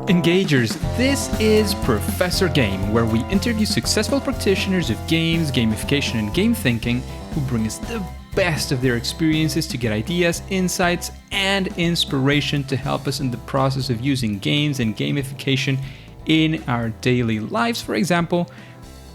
Engagers, this is Professor Game, where we interview successful practitioners of games, gamification, and game thinking who bring us the best of their experiences to get ideas, insights, and inspiration to help us in the process of using games and gamification in our daily lives, for example,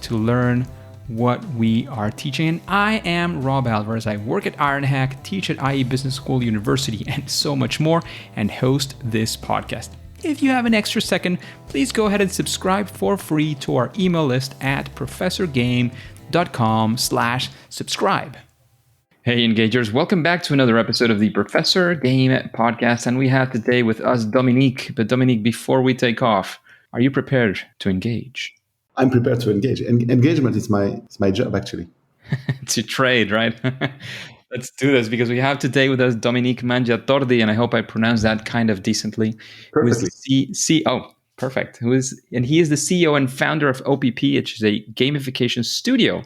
to learn what we are teaching. And I am Rob Alvarez. I work at EDHEC, teach at IE Business School University, and so much more, and host this podcast. If you have an extra second, please go ahead and subscribe for free to our email list at professorgame.com/subscribe. Hey Engagers, welcome back to another episode of the Professor Game podcast. And we have today with us Dominique. But Dominique, before we take off, are you prepared to engage? I'm prepared to engage. Engagement is my job, actually. It's your trade, right? Let's do this because we have today with us Dominique Mangiatordi, and I hope I pronounced that kind of decently. Perfectly. Perfect. He is the CEO and founder of OPP, which is a gamification studio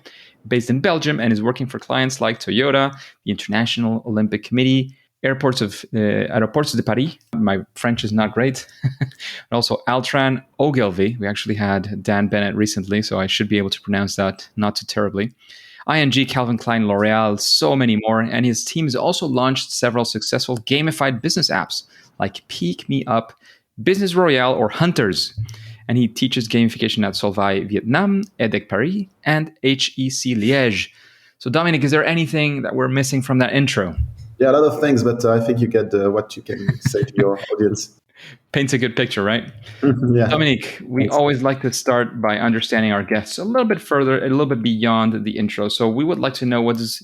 based in Belgium, and is working for clients like Toyota, the International Olympic Committee, Aéroports de Paris. My French is not great. And also Altran, Ogilvy. We actually had Dan Bennett recently, so I should be able to pronounce that not too terribly. ING, Calvin Klein, L'Oreal, so many more. And his team has also launched several successful gamified business apps like Pick Me Up, Business Royale, or Hunterz. And he teaches gamification at Solvay Vietnam, EDHEC Paris, and HEC Liège. So Dominique, is there anything that we're missing from that intro? Yeah, a lot of things, but I think you get what you can say to your audience. Paints a good picture, right? Yeah. Dominique, we always like to start by understanding our guests a little bit further, a little bit beyond the intro. So we would like to know what does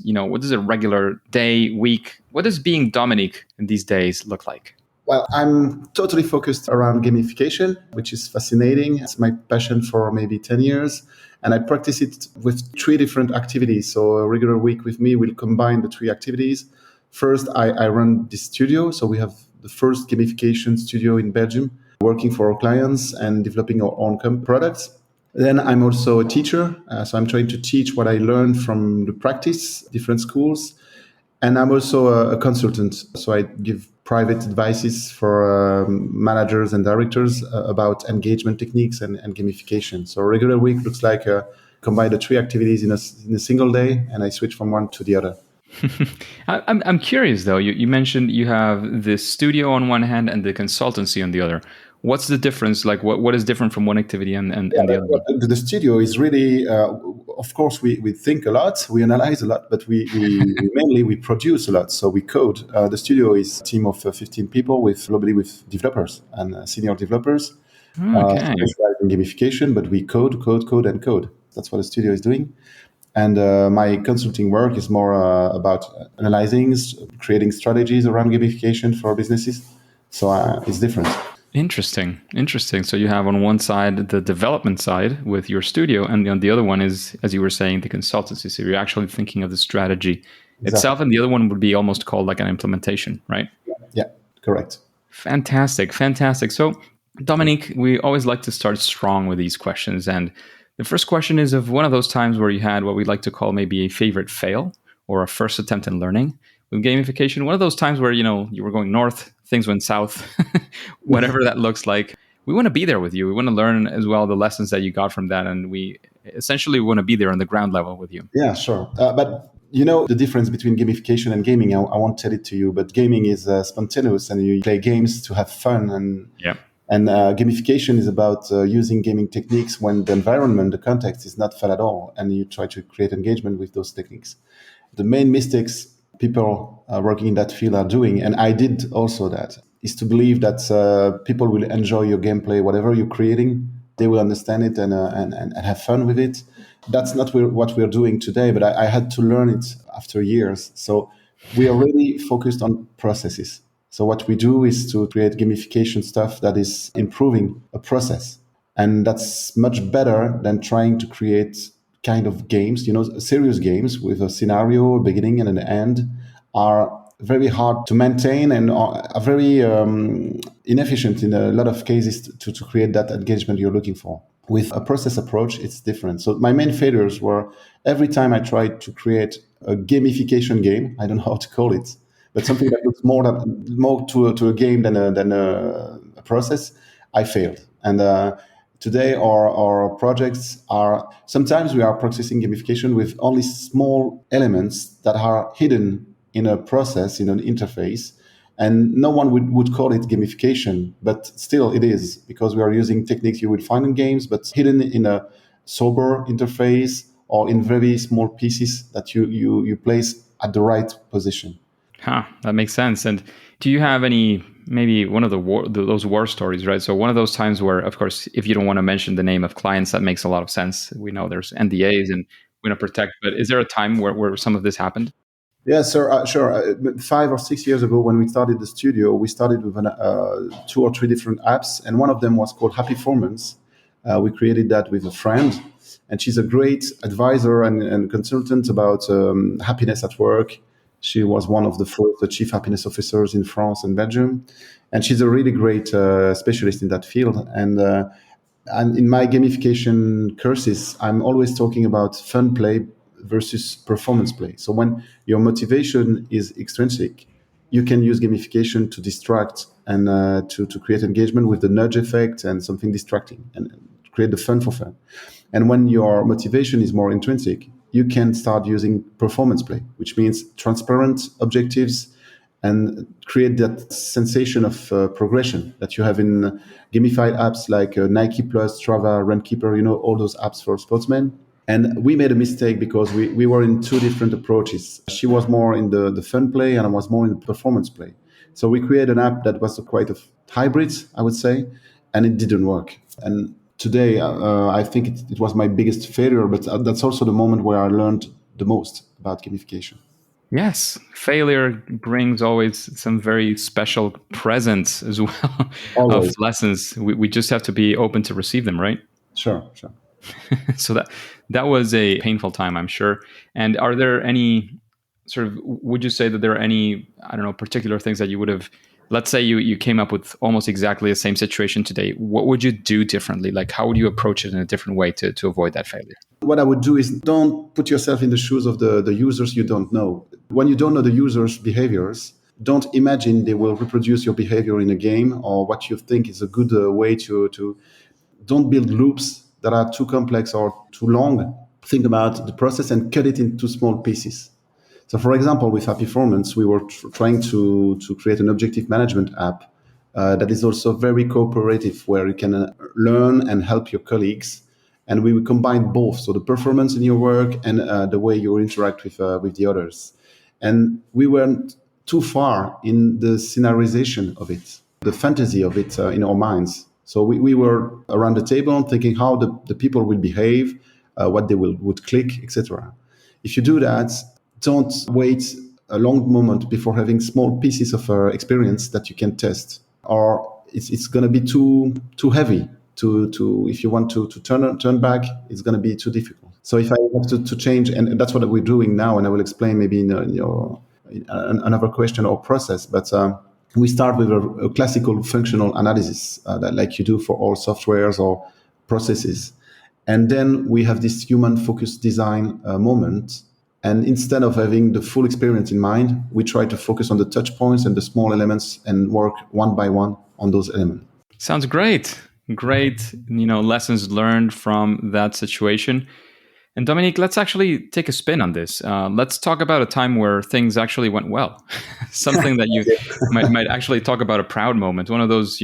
a regular day, week, what does being Dominique in these days look like? Well, I'm totally focused around gamification, which is fascinating. It's my passion for maybe 10 years. And I practice it with 3 different activities. So a regular week with me will combine the 3 activities. First, I run this studio. So we have the first gamification studio in Belgium, working for our clients and developing our own products. Then I'm also a teacher. So I'm trying to teach what I learned from the practice, different schools. And I'm also a consultant. So I give private advices for managers and directors about engagement techniques and gamification. So a regular week looks like combine the 3 activities in a single day, and I switch from one to the other. I'm curious though. You mentioned you have the studio on one hand and the consultancy on the other. What's the difference? Like what is different from one activity and the other? The studio is really, of course, we think a lot, we analyze a lot, but we mainly produce a lot. So we code. The studio is a team of 15 people globally with developers and senior developers. Okay. Specialized in gamification, but we code. That's what the studio is doing. And my consulting work is more about analyzing, creating strategies around gamification for businesses. So it's different. Interesting. So you have on one side the development side with your studio, and on the other one is, as you were saying, the consultancy. So you're actually thinking of the strategy itself, and the other one would be almost called like an implementation, right? Yeah, correct. Fantastic. So Dominique, we always like to start strong with these questions, and the first question is of one of those times where you had what we like to call maybe a favorite fail or a first attempt in learning with gamification. One of those times where, you were going north, things went south, whatever that looks like. We want to be there with you. We want to learn as well the lessons that you got from that. And we essentially want to be there on the ground level with you. Yeah, sure. But the difference between gamification and gaming, I won't tell it to you, but gaming is spontaneous and you play games to have fun. And gamification is about using gaming techniques when the environment, the context is not fun at all, and you try to create engagement with those techniques. The main mistakes people working in that field are doing, and I did also that, is to believe that people will enjoy your gameplay, whatever you're creating, they will understand it and have fun with it. That's not what we're doing today, but I had to learn it after years. So we are really focused on processes. So what we do is to create gamification stuff that is improving a process. And that's much better than trying to create kind of games. Serious games with a scenario, a beginning and an end are very hard to maintain and are very inefficient in a lot of cases to create that engagement you're looking for. With a process approach, it's different. So my main failures were every time I tried to create a gamification game, I don't know how to call it, but something that looks more to a game than a process, I failed. And today our projects are, sometimes we are practicing gamification with only small elements that are hidden in a process, in an interface. And no one would call it gamification, but still it is, because we are using techniques you would find in games, but hidden in a sober interface or in very small pieces that you place at the right position. That makes sense. And do you have any, maybe one of those war stories, right? So one of those times where, of course, if you don't want to mention the name of clients, that makes a lot of sense. We know there's NDAs and we want to protect, but is there a time where some of this happened? Yeah, sir. Sure. 5 or 6 years ago, when we started the studio, we started with 2 or 3 different apps, and one of them was called Happy Performance. We created that with a friend, and she's a great advisor and consultant about happiness at work. She was one of the first chief happiness officers in France and Belgium, and she's a really great specialist in that field. And in my gamification courses, I'm always talking about fun play versus performance play. So when your motivation is extrinsic, you can use gamification to distract and to create engagement with the nudge effect and something distracting and create the fun for fun. And when your motivation is more intrinsic, you can start using performance play, which means transparent objectives and create that sensation of progression that you have in gamified apps like Nike Plus, Strava, Runkeeper, all those apps for sportsmen. And we made a mistake because we were in 2 different approaches. She was more in the fun play and I was more in the performance play. So we created an app that was quite a hybrid, I would say, and it didn't work. And today, I think it was my biggest failure, but that's also the moment where I learned the most about gamification. Yes, failure brings always some very special presents as well of lessons. We just have to be open to receive them, right? Sure. So that was a painful time, I'm sure. And are there any would you say that there are any, I don't know, particular things that you would have, let's say you came up with almost exactly the same situation today, what would you do differently? Like, how would you approach it in a different way to avoid that failure? What I would do is don't put yourself in the shoes of the users you don't know. When you don't know the users' behaviors, don't imagine they will reproduce your behavior in a game or what you think is a good way to don't build loops that are too complex or too long. Think about the process and cut it into small pieces. So, for example, with Happy Performance, we were trying to create an objective management app that is also very cooperative, where you can learn and help your colleagues. And we would combine both, so the performance in your work and the way you interact with the others. And we weren't too far in the scenarization of it, the fantasy of it in our minds. So we were around the table thinking how the people will behave, what they would click, etc. If you do that, don't wait a long moment before having small pieces of experience that you can test, or it's going to be too heavy. If you want to turn back, it's going to be too difficult. So if I have to change, and that's what we're doing now, and I will explain maybe in another question or process, but we start with a classical functional analysis that like you do for all softwares or processes. And then we have this human-focused design moment. And instead of having the full experience in mind, we try to focus on the touch points and the small elements and work one by one on those elements. Sounds great. Great, lessons learned from that situation. And Dominique, let's actually take a spin on this. Let's talk about a time where things actually went well. Something that you might actually talk about, a proud moment. One of those,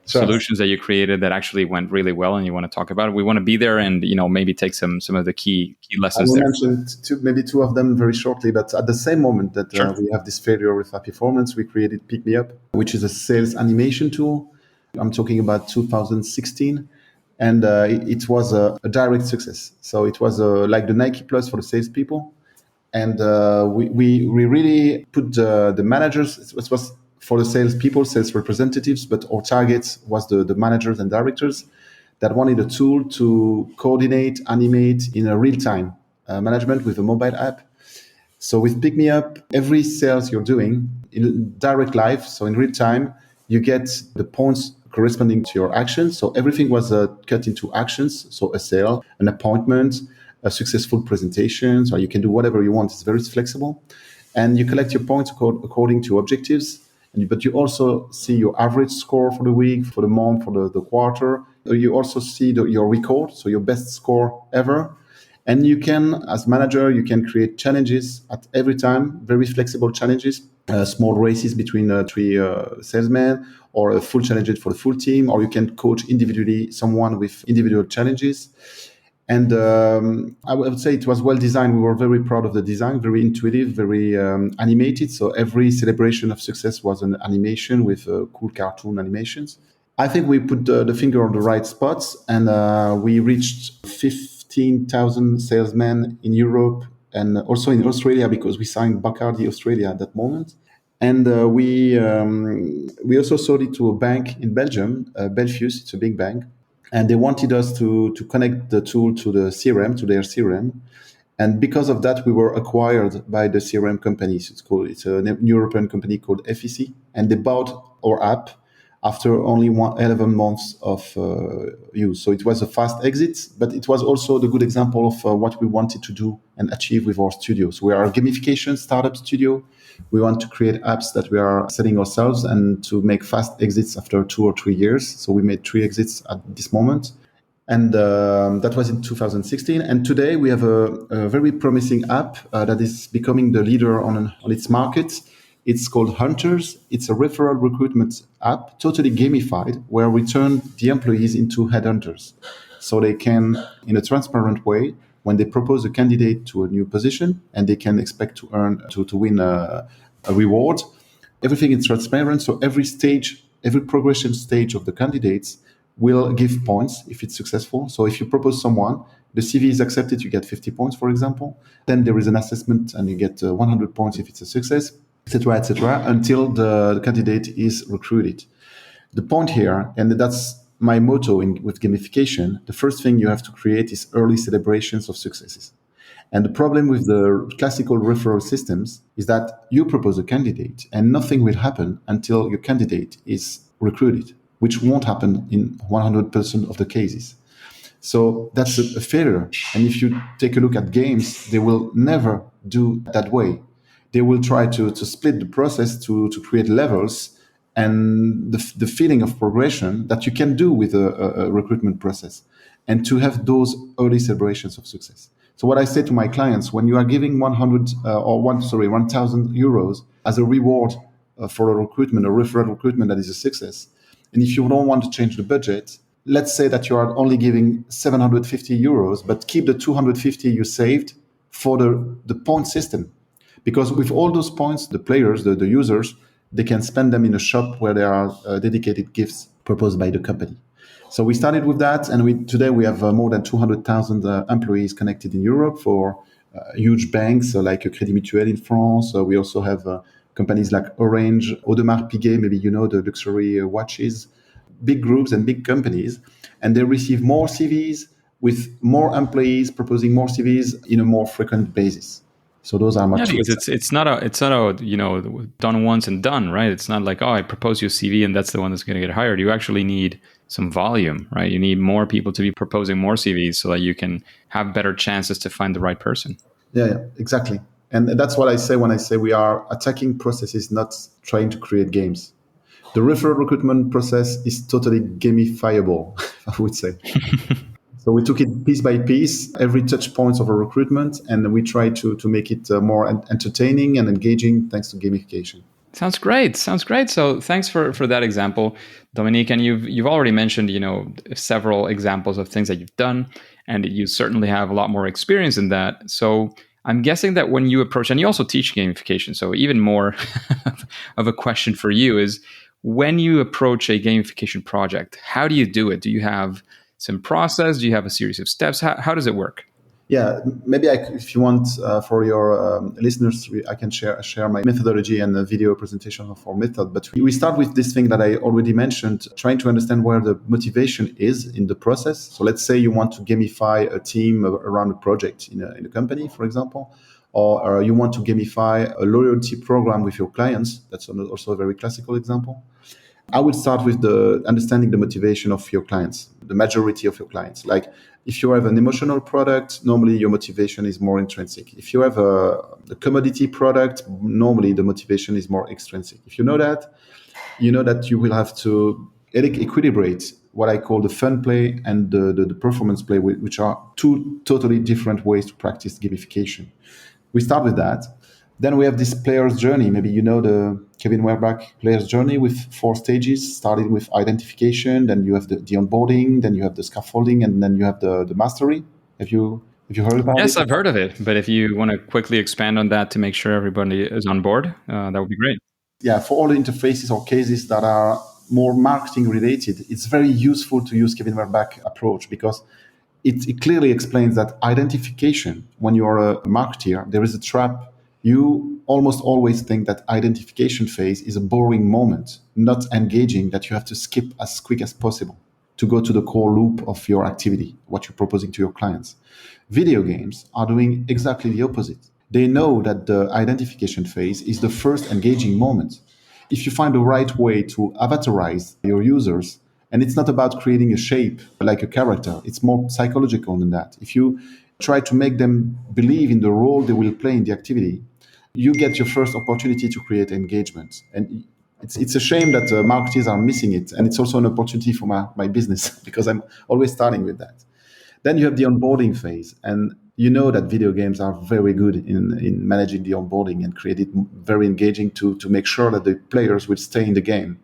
solutions that you created that actually went really well, and you want to talk about it. We want to be there and maybe take some of the key lessons there. I will mention maybe 2 of them very shortly, but at the same moment that we have this failure with Happy Performance, we created Pick Me Up, which is a sales animation tool. I'm talking about 2016. And it was a direct success. So it was like the Nike Plus for the salespeople. And we really put the managers, it was for the salespeople, sales representatives, but our target was the managers and directors that wanted a tool to coordinate, animate in a real-time management with a mobile app. So with Pick Me Up, every sales you're doing in direct live, so in real time, you get the points corresponding to your actions. So everything was cut into actions. So a sale, an appointment, a successful presentation. So you can do whatever you want. It's very flexible. And you collect your points according to objectives. But you also see your average score for the week, for the month, for the quarter. You also see your record, so your best score ever. And you can, as manager, you can create challenges at every time, very flexible challenges, small races between three salesmen, or a full challenge for the full team, or you can coach individually someone with individual challenges. And I would say it was well designed. We were very proud of the design, very intuitive, very animated. So every celebration of success was an animation with cool cartoon animations. I think we put the finger on the right spots, and we reached 15,000 salesmen in Europe and also in Australia, because we signed Bacardi Australia at that moment. And we also sold it to a bank in Belgium, Belfius. It's a big bank. And they wanted us to connect the tool to the CRM, to their CRM. And because of that, we were acquired by the CRM companies. It's a European company called FEC. And they bought our app after only 11 months of use. So it was a fast exit, but it was also the good example of what we wanted to do and achieve with our studio. So we are a gamification startup studio. We want to create apps that we are selling ourselves and to make fast exits after 2 or 3 years. So we made 3 exits at this moment. And that was in 2016. And today we have a very promising app that is becoming the leader on its market. It's called Hunterz. It's a referral recruitment app, totally gamified, where we turn the employees into headhunters. So they can, in a transparent way, when they propose a candidate to a new position, and they can expect to win a reward, everything is transparent. So every progression stage of the candidates will give points if it's successful. So if you propose someone, the CV is accepted, you get 50 points, for example. Then there is an assessment, and you get 100 points if it's a success, etc., until the candidate is recruited. The point here, and that's my motto with gamification, the first thing you have to create is early celebrations of successes. And the problem with the classical referral systems is that you propose a candidate and nothing will happen until your candidate is recruited, which won't happen in 100% of the cases. So that's a failure. And if you take a look at games, they will never do that way. They will try to split the process to create levels and the feeling of progression that you can do with a recruitment process, and to have those early celebrations of success. So what I say to my clients, when you are giving 1,000 euros as a reward for a referral recruitment that is a success, and if you don't want to change the budget, let's say that you are only giving 750 euros, but keep the 250 you saved for the point system. Because with all those points, the players, the users, they can spend them in a shop where there are dedicated gifts proposed by the company. So we started with that, and today we have more than 200,000 employees connected in Europe for huge banks like Crédit Mutuel in France. We also have companies like Orange, Audemars Piguet, maybe you know the luxury watches, big groups and big companies, and they receive more CVs with more employees proposing more CVs in a more frequent basis. So those are much. Because it's not a done once and done, right? It's not like, I propose you a CV and that's the one that's going to get hired. You actually need some volume, right? You need more people to be proposing more CVs so that you can have better chances to find the right person. Yeah, exactly. And that's what I say when I say we are attacking processes, not trying to create games. The referral recruitment process is totally gamifiable, I would say. So we took it piece by piece, every touch points of a recruitment, and we try to make it more entertaining and engaging thanks to gamification. Sounds great. So thanks for that example, Dominique. And you've already mentioned, several examples of things that you've done, and you certainly have a lot more experience in that. So I'm guessing that when you approach, and you also teach gamification, so even more of a question for you is, when you approach a gamification project, how do you do it? Do you have some process? Do you have a series of steps? How does it work? Yeah, maybe if you want, for your listeners, I can share my methodology and a video presentation of our method. But we start with this thing that I already mentioned, trying to understand where the motivation is in the process. So let's say you want to gamify a team around a project in a company, for example, or you want to gamify a loyalty program with your clients. That's also a very classical example. I will start with the understanding the motivation of your clients, the majority of your clients. Like if you have an emotional product, normally your motivation is more intrinsic. If you have a commodity product, normally the motivation is more extrinsic. If you know that you will have to equilibrate what I call the fun play and the performance play, which are two totally different ways to practice gamification. We start with that. Then we have this player's journey. Maybe you know the Kevin Werbach player's journey with 4 stages, starting with identification, then you have the onboarding, then you have the scaffolding, and then you have the mastery. Have you heard about it? Yes, I've heard of it. But if you want to quickly expand on that to make sure everybody is on board, that would be great. Yeah, for all the interfaces or cases that are more marketing related, it's very useful to use Kevin Werbach approach because it clearly explains that identification, when you are a marketeer, there is a trap. You almost always think that identification phase is a boring moment, not engaging, that you have to skip as quick as possible to go to the core loop of your activity, what you're proposing to your clients. Video games are doing exactly the opposite. They know that the identification phase is the first engaging moment. If you find the right way to avatarize your users, and it's not about creating a shape like a character, it's more psychological than that. If you try to make them believe in the role they will play in the activity, you get your first opportunity to create engagement. And it's a shame that marketers are missing it. And it's also an opportunity for my business because I'm always starting with that. Then you have the onboarding phase. And you know that video games are very good in managing the onboarding and create it very engaging to make sure that the players will stay in the game.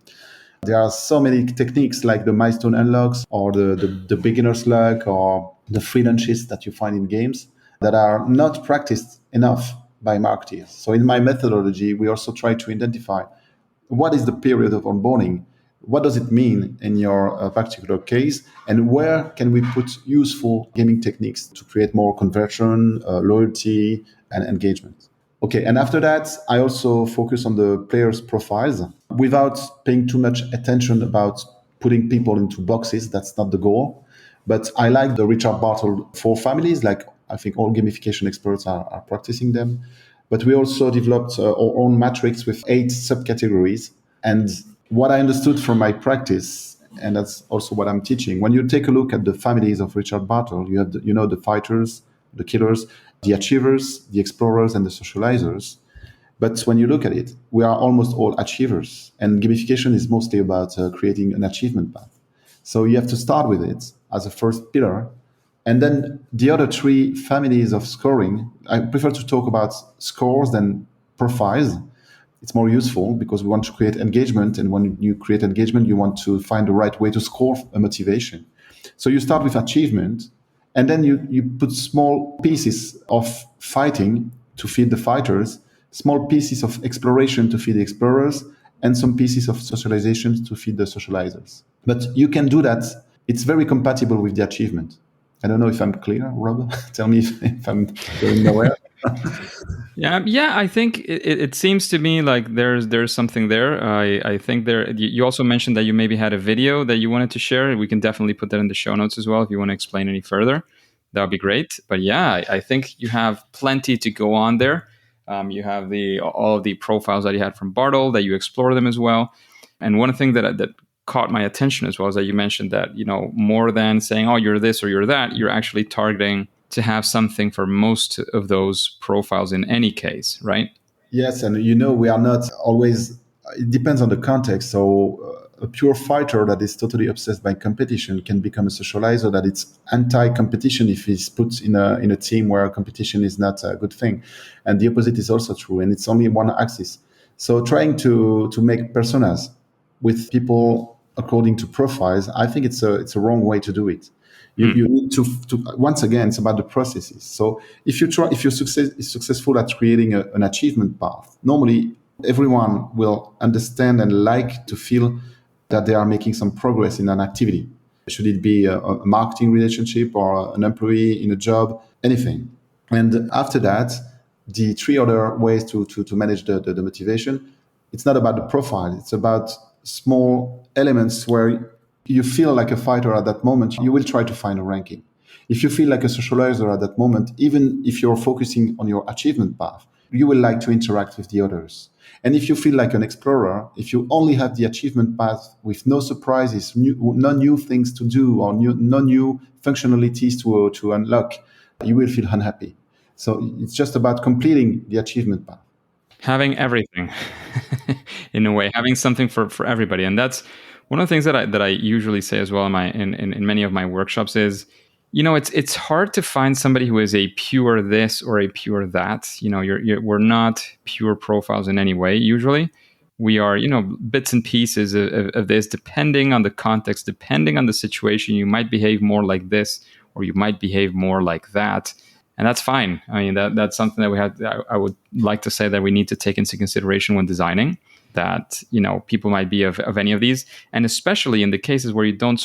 There are so many techniques like the milestone unlocks or the beginner's luck or the free lunches that you find in games that are not practiced enough by marketers. So in my methodology, we also try to identify what is the period of onboarding, what does it mean in your particular case, and where can we put useful gaming techniques to create more conversion, loyalty, and engagement. Okay, and after that, I also focus on the players' profiles without paying too much attention about putting people into boxes. That's not the goal. But I like the Richard Bartle 4 families, like I think all gamification experts are practicing them. But we also developed our own matrix with 8 subcategories. And what I understood from my practice, and that's also what I'm teaching, when you take a look at the families of Richard Bartle, you have the fighters, the killers, the achievers, the explorers, and the socializers. But when you look at it, we are almost all achievers. And gamification is mostly about creating an achievement path. So you have to start with it as a first pillar. And then the other 3 families of scoring, I prefer to talk about scores than profiles. It's more useful because we want to create engagement. And when you create engagement, you want to find the right way to score a motivation. So you start with achievement, and then you put small pieces of fighting to feed the fighters, small pieces of exploration to feed the explorers, and some pieces of socialization to feed the socializers. But you can do that. It's very compatible with the achievement. I don't know if I'm clear, Rob. Tell me if I'm going nowhere. Yeah. I think it seems to me like there's something there. I think there. You also mentioned that you maybe had a video that you wanted to share. We can definitely put that in the show notes as well if you want to explain any further. That would be great. But yeah, I think you have plenty to go on there. You have all of the profiles that you had from Bartle, that you explore them as well. And one thing that caught my attention as well is that you mentioned that, more than saying, oh, you're this or you're that, you're actually targeting to have something for most of those profiles in any case, right? Yes, and we are not always, it depends on the context. So a pure fighter that is totally obsessed by competition can become a socializer that it's anti-competition if he's put in a team where competition is not a good thing. And the opposite is also true, and it's only one axis. So trying to make personas with people according to profiles, I think it's a wrong way to do it. You need to once again, it's about the processes. So if you're successful at creating an achievement path, normally everyone will understand and like to feel that they are making some progress in an activity. Should it be a marketing relationship or an employee in a job, anything. And after that, the 3 other ways to manage the motivation, it's not about the profile. It's about small elements where you feel like a fighter at that moment, you will try to find a ranking. If you feel like a socializer at that moment, even if you're focusing on your achievement path, you will like to interact with the others. And if you feel like an explorer, if you only have the achievement path with no surprises, no new things to do, or no new functionalities to unlock, you will feel unhappy. So it's just about completing the achievement path. Having everything in a way, having something for everybody. And that's one of the things that I usually say as well in many of my workshops is, it's hard to find somebody who is a pure this or a pure that. We're not pure profiles in any way. Usually we are, bits and pieces of this, depending on the context, depending on the situation. You might behave more like this, or you might behave more like that. And that's fine. I mean, that's something that I would like to say that we need to take into consideration when designing, that, people might be of any of these. And especially in the cases where you don't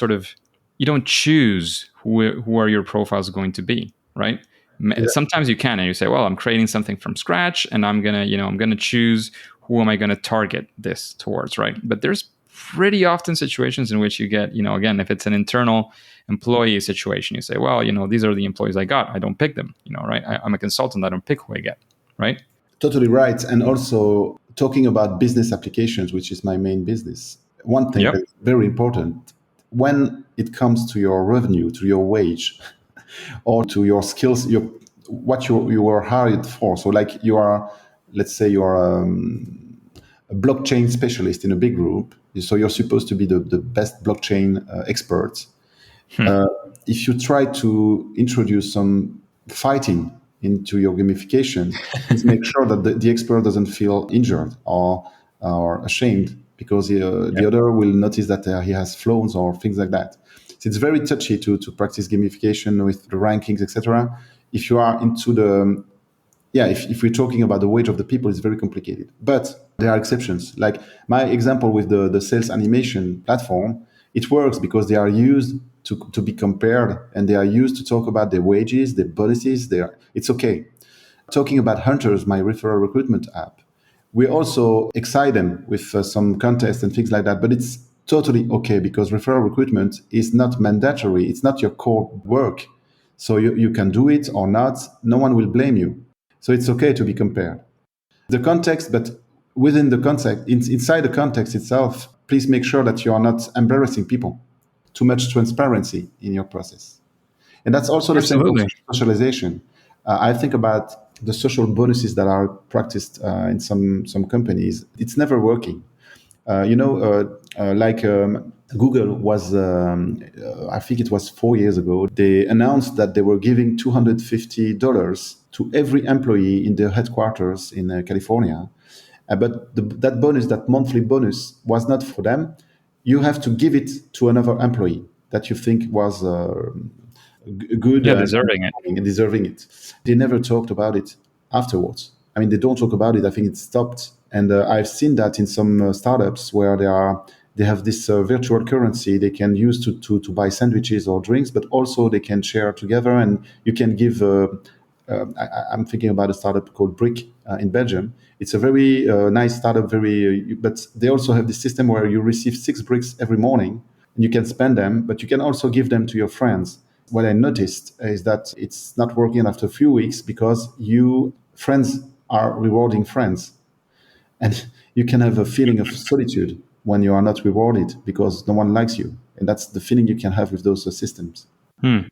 choose who are your profiles going to be, right? Yeah. Sometimes you can, and you say, well, I'm creating something from scratch, and I'm going to choose who am I going to target this towards, right? But there's pretty often situations in which you get, again, if it's an internal employee situation, you say, well, these are the employees I got. I don't pick them, right? I'm a consultant. I don't pick who I get, right? Totally right. And also talking about business applications, which is my main business. One thing that's very important, when it comes to your revenue, to your wage, or to your skills, what you were hired for. So like let's say you are a blockchain specialist in a big group. So you're supposed to be the best blockchain expert. If you try to introduce some fighting into your gamification, please make sure that the expert doesn't feel injured or ashamed, because the other will notice that he has flaws or things like that. So it's very touchy to practice gamification with the rankings, etc. If you are into if we're talking about the wage of the people, it's very complicated. But there are exceptions. Like my example with the sales animation platform, it works because they are used to be compared, and they are used to talk about their wages, their bonuses. It's okay. Talking about Hunterz, my referral recruitment app, we also excite them with some contests and things like that. But it's totally okay, because referral recruitment is not mandatory. It's not your core work. So you can do it or not. No one will blame you. So it's okay to be compared. The context, but within the context, inside the context itself, please make sure that you are not embarrassing people. Too much transparency in your process. And that's also the same for socialization. I think about the social bonuses that are practiced in some companies. It's never working. Google was, I think it was 4 years ago, they announced that they were giving $250 to every employee in their headquarters in California. But that bonus, that monthly bonus, was not for them. You have to give it to another employee that you think was good, deserving it. They never talked about it afterwards. I mean, they don't talk about it. I think it stopped. And I've seen that in some startups where they have this virtual currency they can use to buy sandwiches or drinks, but also they can share together, and you can give. I'm thinking about a startup called Brick in Belgium. It's a very nice startup, but they also have this system where you receive 6 bricks every morning, and you can spend them, but you can also give them to your friends. What I noticed is that it's not working after a few weeks, because friends are rewarding friends. And you can have a feeling of solitude when you are not rewarded because no one likes you. And that's the feeling you can have with those systems. And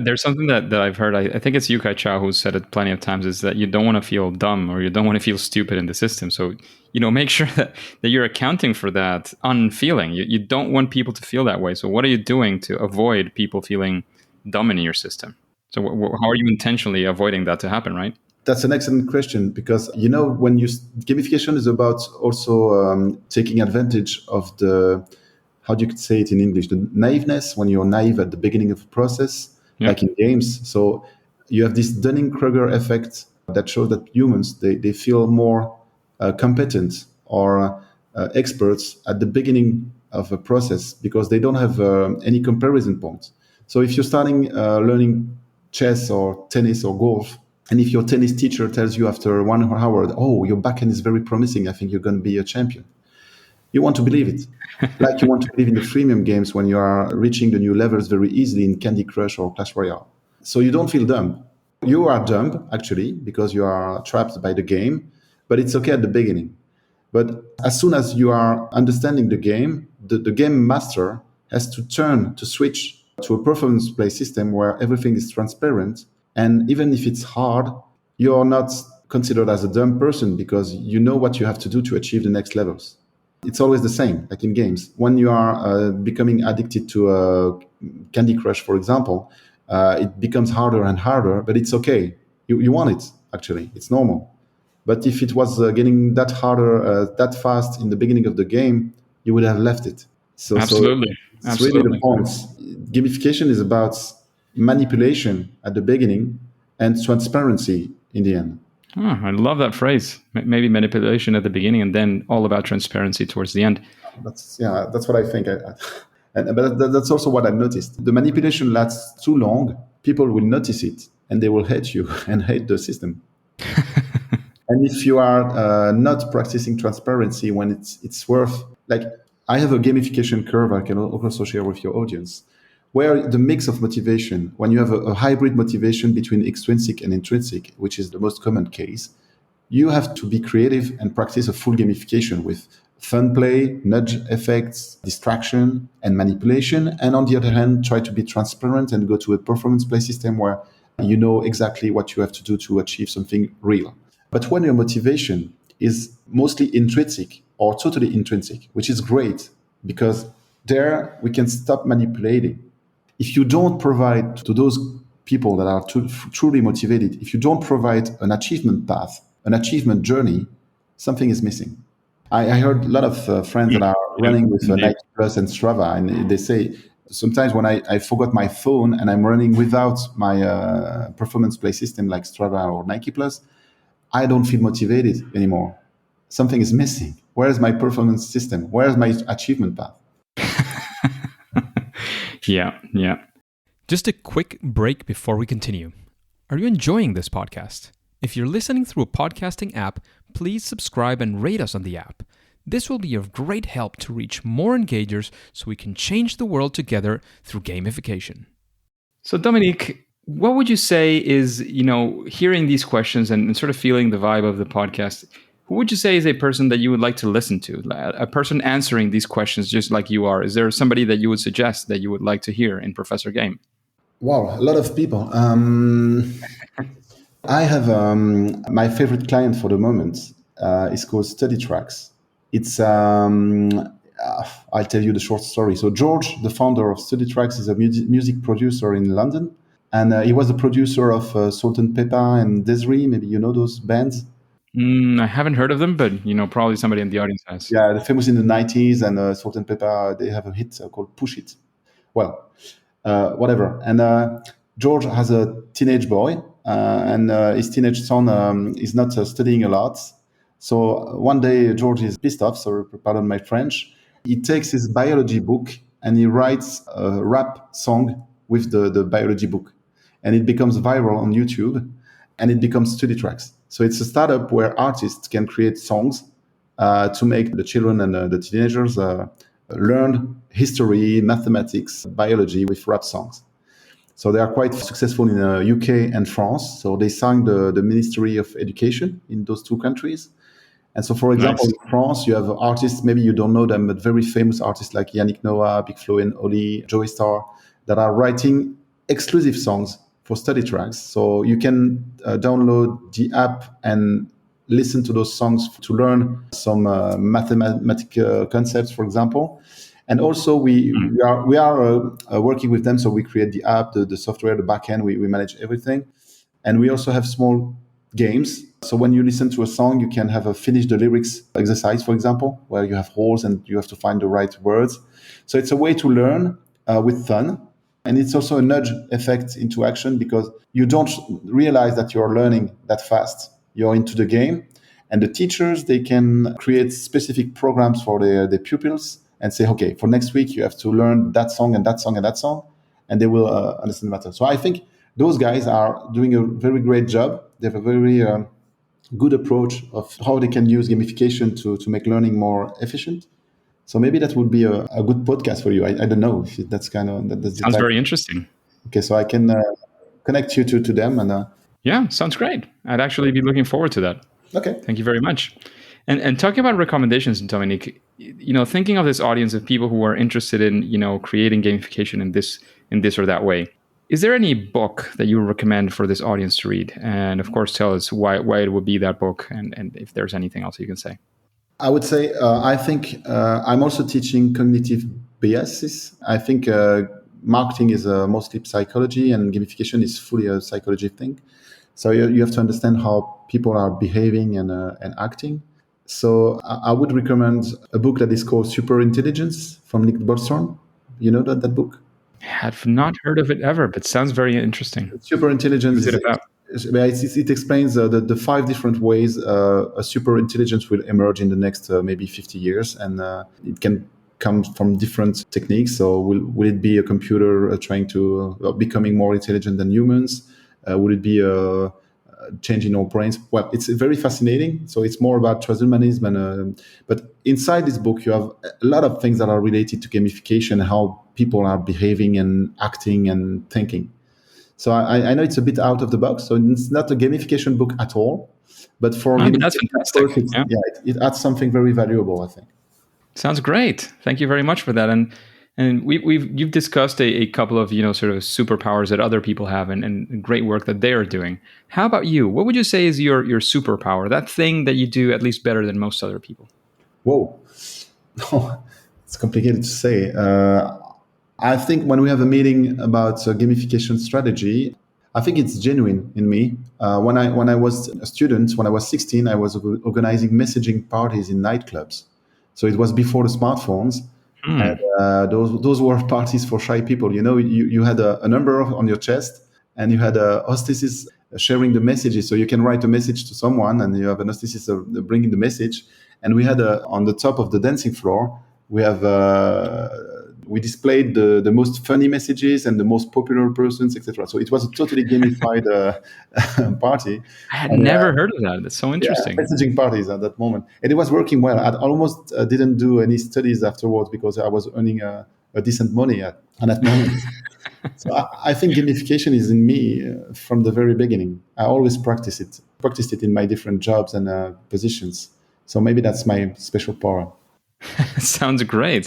there's something that I've heard. I think it's Yukai Chao who said it plenty of times, is that you don't want to feel dumb, or you don't want to feel stupid in the system. So, make sure that you're accounting for that unfeeling. You don't want people to feel that way. So what are you doing to avoid people feeling dumb in your system? So how are you intentionally avoiding that to happen, right? That's an excellent question, because, when gamification is about also taking advantage of how do you say it in English, the naiveness, when you're naive at the beginning of a process, like in games. So you have this Dunning-Kruger effect that shows that humans, they feel more competent or experts at the beginning of a process, because they don't have any comparison points. So if you're starting learning chess or tennis or golf, and if your tennis teacher tells you after 1 hour, oh, your backhand is very promising, I think you're going to be a champion, you want to believe it. Like you want to believe in the freemium games when you are reaching the new levels very easily in Candy Crush or Clash Royale. So you don't feel dumb. You are dumb, actually, because you are trapped by the game, but it's okay at the beginning. But as soon as you are understanding the game, the game master has to switch to a performance play system where everything is transparent. And even if it's hard, you're not considered as a dumb person because you know what you have to do to achieve the next levels. It's always the same, like in games. When you are becoming addicted to Candy Crush, for example, it becomes harder and harder, but it's okay. You want it, actually. It's normal. But if it was getting that harder that fast in the beginning of the game, you would have left it. Absolutely. It's really the point. Gamification is about manipulation at the beginning and transparency in the end. Oh, I love that phrase. Maybe manipulation at the beginning and then all about transparency towards the end. That's what I think. But that's also what I've noticed. The manipulation lasts too long, people will notice it and they will hate you and hate the system. And if you are not practicing transparency when it's worth, like I have a gamification curve I can also share with your audience, where the mix of motivation, when you have a hybrid motivation between extrinsic and intrinsic, which is the most common case, you have to be creative and practice a full gamification with fun play, nudge effects, distraction, and manipulation. And on the other hand, try to be transparent and go to a performance play system where you know exactly what you have to do to achieve something real. But when your motivation is mostly intrinsic or totally intrinsic, which is great because there we can stop manipulating. If you don't provide to those people that are truly motivated, if you don't provide an achievement path, an achievement journey, something is missing. I heard a lot of friends that are running with Nike Plus and Strava, and they say sometimes when I forgot my phone and I'm running without my performance play system like Strava or Nike Plus, I don't feel motivated anymore. Something is missing. Where is my performance system? Where is my achievement path? Yeah. Just a quick break before we continue. Are you enjoying this podcast? If you're listening through a podcasting app, please subscribe and rate us on the app. This will be of great help to reach more engagers so we can change the world together through gamification. So Dominique, what would you say is, hearing these questions and sort of feeling the vibe of the podcast, who would you say is a person that you would like to listen to? A person answering these questions just like you are. Is there somebody that you would suggest that you would like to hear in Professor Game? Wow, a lot of people. I have my favorite client for the moment is called Study Tracks. It's I'll tell you the short story. So George, the founder of Study Tracks, is a music producer in London, and he was the producer of Salt and Pepper and Desiree. Maybe you know those bands. I haven't heard of them, but probably somebody in the audience has. Yeah, they're famous in the 90s, and Salt and Pepper, they have a hit called Push It. Well, whatever. And George has a teenage boy, and his teenage son is not studying a lot. So one day, George is pissed off, so pardon my French. He takes his biology book and he writes a rap song with the biology book. And it becomes viral on YouTube, and it becomes Study Tracks. So it's a startup where artists can create songs to make the children and the teenagers learn history, mathematics, biology with rap songs. So they are quite successful in UK and France. So they signed the Ministry of Education in those two countries. And so, for example, in France, you have artists, maybe you don't know them, but very famous artists like Yannick Noah, Big Flo and Oli, Joey Star, that are writing exclusive songs for Study Tracks. So you can download the app and listen to those songs to learn some mathematical concepts, for example. And also we are working with them. So we create the app, the software, the backend, we manage everything. And we also have small games. So when you listen to a song, you can have a finish the lyrics exercise, for example, where you have holes and you have to find the right words. So it's a way to learn with fun. And it's also a nudge effect into action because you don't realize that you're learning that fast. You're into the game. And the teachers, they can create specific programs for their pupils and say, okay, for next week, you have to learn that song and that song and that song. And they will understand the matter. So I think those guys are doing a very great job. They have a very good approach of how they can use gamification to make learning more efficient. So maybe that would be a good podcast for you. I don't know if that's kind of... That's Sounds very interesting. Okay, so I can connect you to them. And Yeah, sounds great. I'd actually be looking forward to that. Okay. Thank you very much. And talking about recommendations, Dominique, thinking of this audience of people who are interested in, creating gamification in this or that way, is there any book that you would recommend for this audience to read? And of course, tell us why it would be that book, and if there's anything else you can say. I would say I think I'm also teaching cognitive biases. I think marketing is mostly psychology, and gamification is fully a psychology thing. So you have to understand how people are behaving and acting. So I would recommend a book that is called Super Intelligence from Nick Bostrom. You know that book? I have not heard of it ever, but sounds very interesting. Super Intelligence is it about? It explains the 5 different ways a super intelligence will emerge in the next maybe 50 years. And it can come from different techniques. So will it be a computer trying to becoming more intelligent than humans? Will it be a change in our brains? Well, it's very fascinating. So it's more about transhumanism. But inside this book, you have a lot of things that are related to gamification, how people are behaving and acting and thinking. So I know it's a bit out of the box. So it's not a gamification book at all. But for that's fantastic. It adds something very valuable, I think. Sounds great. Thank you very much for that. And you've discussed a couple of sort of superpowers that other people have and great work that they are doing. How about you? What would you say is your superpower? That thing that you do at least better than most other people? Whoa, it's complicated to say. I think when we have a meeting about gamification strategy, I think it's genuine in me. When I was a student, when I was 16, I was organizing messaging parties in nightclubs. So it was before the smartphones. And those were parties for shy people. You had a number on your chest, and you had hostesses sharing the messages. So you can write a message to someone, and you have an hostess bringing the message. And we had on the top of the dancing floor, we displayed the most funny messages and the most popular persons, etc. So it was a totally gamified party. I had never heard of that. That's so interesting. Yeah, messaging parties at that moment. And it was working well. I almost didn't do any studies afterwards because I was earning a decent money at that moment. So I think gamification is in me from the very beginning. I always practiced it in my different jobs and positions. So maybe that's my special power. Sounds great.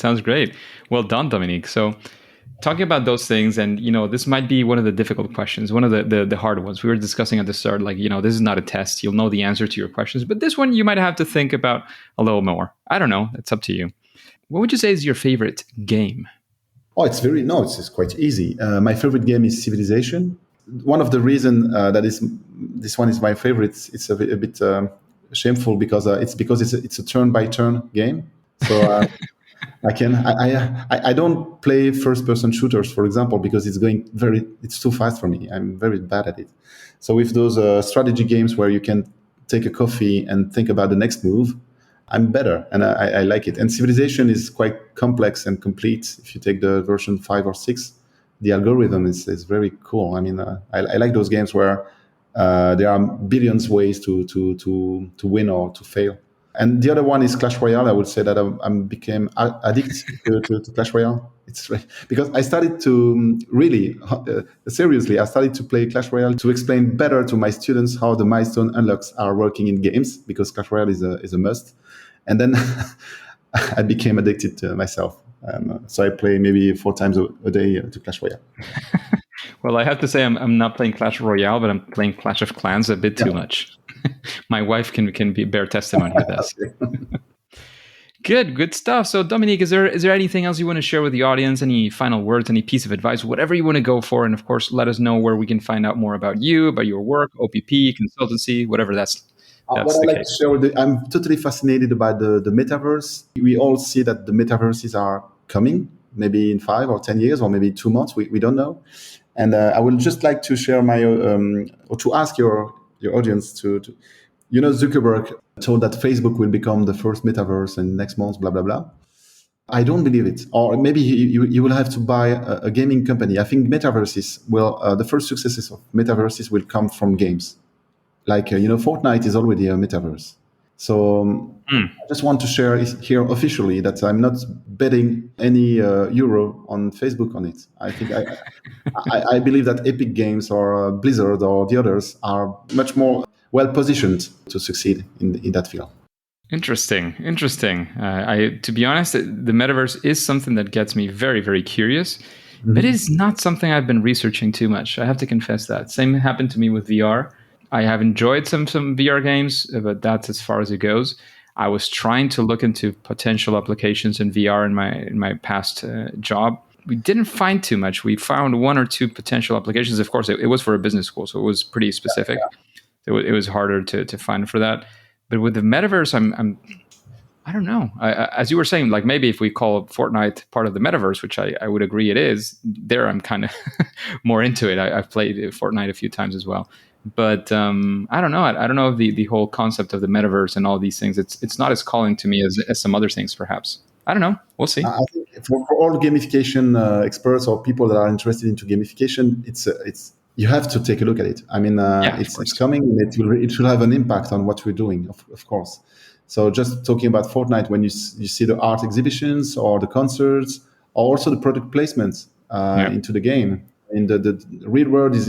Well done, Dominique. So talking about those things, and this might be one of the difficult questions, one of the hard ones. We were discussing at the start, like, this is not a test. You'll know the answer to your questions, but this one you might have to think about a little more. I don't know. It's up to you. What would you say is your favorite game? Oh, it's quite easy. My favorite game is Civilization. One of the reasons this one is my favorite, it's a bit shameful because it's a turn-by-turn game. So I don't play first-person shooters, for example, because it's too fast for me. I'm very bad at it. So with those strategy games where you can take a coffee and think about the next move, I'm better, and I like it. And Civilization is quite complex and complete. If you take the version 5 or 6, the algorithm is very cool. I mean, I like those games where there are billions ways to win or to fail. And the other one is Clash Royale. I would say that I became addicted to Clash Royale. It's because I started to seriously, I started to play Clash Royale to explain better to my students how the milestone unlocks are working in games, because Clash Royale is a must. And then I became addicted to myself. So I play maybe 4 times a day to Clash Royale. Well, I have to say I'm not playing Clash Royale, but I'm playing Clash of Clans a bit too much. My wife can bear testimony to this. Good stuff. So, Dominique, is there anything else you want to share with the audience? Any final words, any piece of advice, whatever you want to go for? And of course, let us know where we can find out more about you, about your work, OPP, consultancy, whatever that's what I like to share I'm totally fascinated about the metaverse. We all see that the metaverses are coming, maybe in 5 or 10 years, or maybe 2 months. We don't know. And I would just like to share or to ask your audience to Zuckerberg told that Facebook will become the first metaverse in next month, blah, blah, blah. I don't believe it. Or maybe you will have to buy a gaming company. I think metaverses the first successes of metaverses will come from games. Like, Fortnite is already a metaverse. So I just want to share here officially that I'm not betting any euro on Facebook on it. I think I believe that Epic Games or Blizzard or the others are much more well positioned to succeed in that field. Interesting. To be honest, the metaverse is something that gets me very, very curious. Mm-hmm. But it is not something I've been researching too much. I have to confess that. Same happened to me with VR. I have enjoyed some VR games, but that's as far as it goes. I was trying to look into potential applications in VR in my past job. We didn't find too much. We found one or two potential applications. Of course, it was for a business school, so it was pretty specific. Yeah. It was harder to find for that. But with the metaverse, I don't know. As you were saying, like maybe if we call Fortnite part of the metaverse, which I would agree it is, there I'm kind of more into it. I've played Fortnite a few times as well. But I don't know. I don't know if the whole concept of the metaverse and all these things, it's not as calling to me as some other things, perhaps. I don't know. We'll see. I think for all gamification experts or people that are interested into gamification, it's you have to take a look at it. I mean, it's coming, and it will have an impact on what we're doing, of course. So just talking about Fortnite, when you see the art exhibitions or the concerts, or also the product placements into the game, and the real world is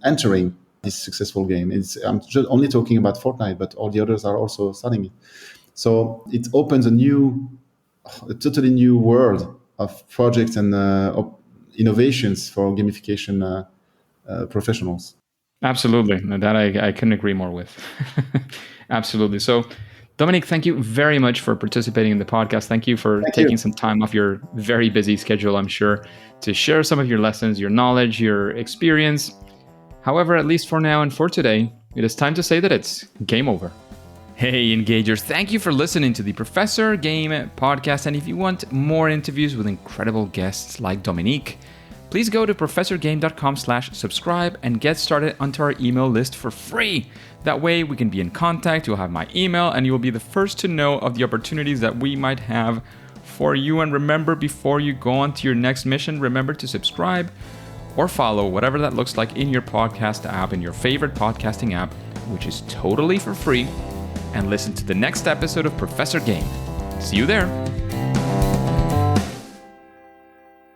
entering this successful game. I'm just only talking about Fortnite, but all the others are also starting it. So it opens a totally new world of projects and of innovations for gamification professionals. Absolutely. That I couldn't agree more with. Absolutely. So, Dominique, thank you very much for participating in the podcast. Thank you for taking some time off your very busy schedule, I'm sure, to share some of your lessons, your knowledge, your experience. However, at least for now and for today, it is time to say that it's game over. Hey, Engagers, thank you for listening to the Professor Game podcast. And if you want more interviews with incredible guests like Dominique, please go to professorgame.com/subscribe and get started onto our email list for free. That way we can be in contact. You'll have my email and you will be the first to know of the opportunities that we might have for you. And remember, before you go on to your next mission, remember to subscribe or follow, whatever that looks like, in your podcast app, in your favorite podcasting app, which is totally for free. And listen to the next episode of Professor Game. See you there.